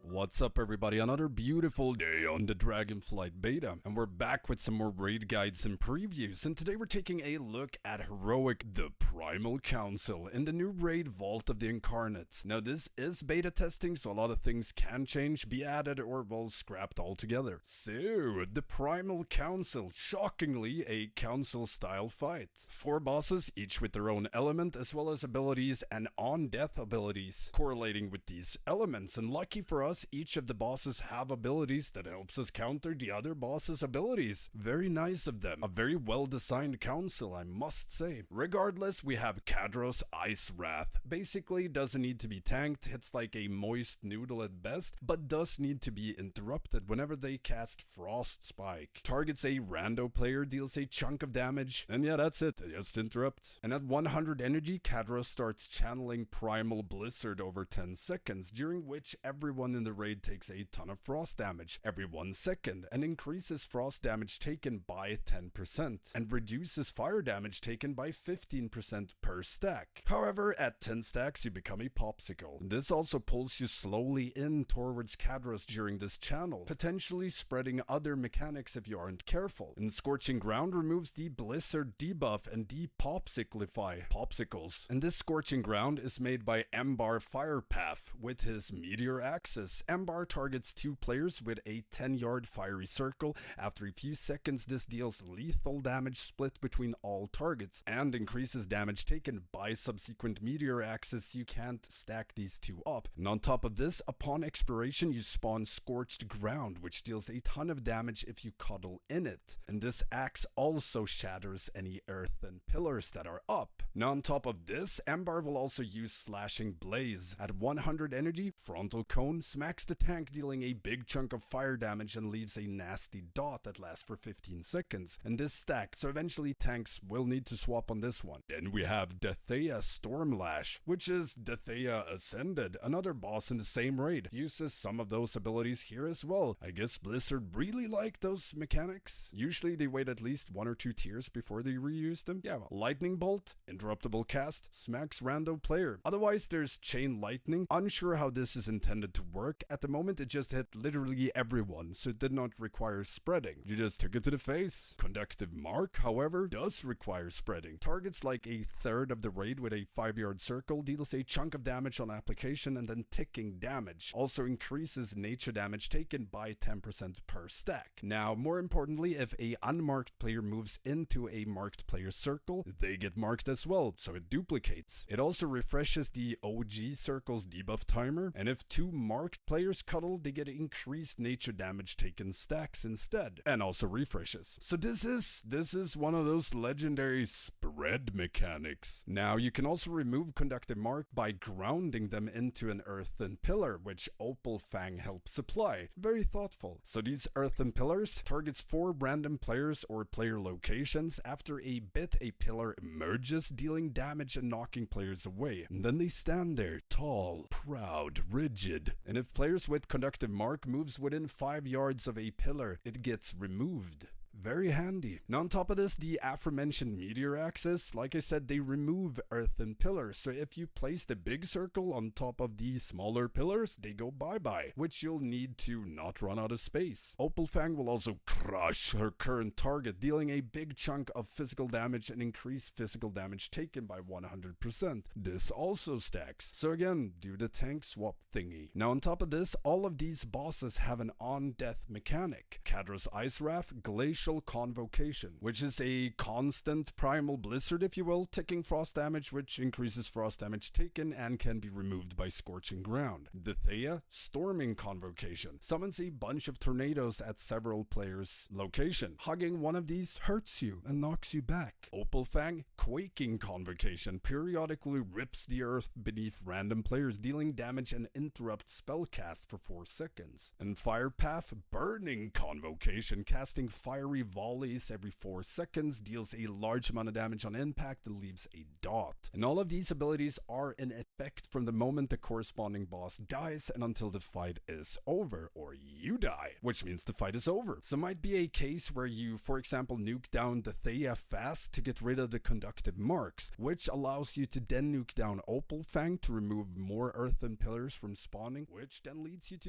What's up everybody, another beautiful day on the Dragonflight beta, and we're back with some more raid guides and previews, and today we're taking a look at Heroic the Primal Council in the new raid Vault of the Incarnates. Now this is beta testing, so a lot of things can change, be added, or well scrapped altogether. So, the Primal Council, shockingly a council style fight. 4 bosses, each with their own element, as well as abilities and on-death abilities correlating with these elements, and lucky for us, each of the bosses have abilities that helps us counter the other boss's abilities. Very nice of them. A very well designed council, I must say. Regardless, we have Kadros Ice Wrath. Basically doesn't need to be tanked, hits like a moist noodle at best, but does need to be interrupted whenever they cast Frost Spike. Targets a rando player, deals a chunk of damage, and yeah, that's it. Just interrupt. And at 100 energy, Kadros starts channeling Primal Blizzard over 10 seconds, during which everyone in the raid takes a ton of frost damage every 1 second, and increases frost damage taken by 10%, and reduces fire damage taken by 15% per stack. However, at 10 stacks you become a popsicle. This also pulls you slowly in towards Kadros during this channel, potentially spreading other mechanics if you aren't careful. And Scorching Ground removes the Blizzard debuff and depopsiclify popsicles. And this Scorching Ground is made by Embar Firepath with his Meteor Axis. Embar targets 2 players with a 10-yard fiery circle. After a few seconds, this deals lethal damage split between all targets, and increases damage taken by subsequent Meteor Axis. You can't stack these two up. And on top of this, upon expiration, you spawn Scorched Ground, which deals a ton of damage if you cuddle in it. And this axe also shatters any earthen pillars that are up. Now on top of this, Embar will also use Slashing Blaze. At 100 energy, Frontal Cone smacks the tank, dealing a big chunk of fire damage and leaves a nasty dot that lasts for 15 seconds. And this stacks, so eventually tanks will need to swap on this one. Then we have Dathea Stormlash, which is Dathea Ascended, another boss in the same raid. Uses some of those abilities here as well. I guess Blizzard really liked those mechanics. Usually they wait at least 1 or 2 tiers before they reuse them. Yeah, well, Lightning Bolt, interruptible cast, smacks rando player. Otherwise there's Chain Lightning. Unsure how this is intended to work. At the moment it just hit literally everyone, so it did not require spreading. You just took it to the face. Conductive Mark, however, does require spreading. Targets like a third of the raid with a 5-yard circle, deals a chunk of damage on application and then ticking damage. Also increases nature damage taken by 10% per stack. Now, more importantly, if a unmarked player moves into a marked player circle, they get marked as well, so it duplicates. It also refreshes the OG circle's debuff timer, and if 2 marked players cuddle, they get increased nature damage taken stacks instead, and also refreshes. So this is one of those legendary spread mechanics. Now you can also remove Conductive Mark by grounding them into an earthen pillar, which Opal Fang helps supply. Very thoughtful. So these earthen pillars targets 4 random players or player locations. After a bit, a pillar emerges, dealing damage and knocking players away. And then they stand there, tall, proud, rigid. And if players with Conductive Mark moves within 5 yards of a pillar, it gets removed. Very handy. Now on top of this, the aforementioned Meteor Axis, like I said, they remove earthen pillars, so if you place the big circle on top of the smaller pillars, they go bye-bye, which you'll need to not run out of space. Opal Fang will also crush her current target, dealing a big chunk of physical damage and increase physical damage taken by 100%. This also stacks, so again, do the tank swap thingy. Now on top of this, all of these bosses have an on-death mechanic. Kadros Ice Wrath, Glacial Convocation, which is a constant primal blizzard, if you will, ticking frost damage, which increases frost damage taken and can be removed by Scorching Ground. Dathea Storming Convocation summons a bunch of tornadoes at several players' location. Hugging one of these hurts you and knocks you back. Opal Fang Quaking Convocation periodically rips the earth beneath random players, dealing damage and interrupts spellcast for 4 seconds. And Firepath Burning Convocation, casting fiery volleys every 4 seconds, deals a large amount of damage on impact and leaves a dot. And all of these abilities are in effect from the moment the corresponding boss dies and until the fight is over, or you die, which means the fight is over. So might be a case where you, for example, nuke down Dathea fast to get rid of the Conductive Marks, which allows you to then nuke down Opal Fang to remove more earthen pillars from spawning, which then leads you to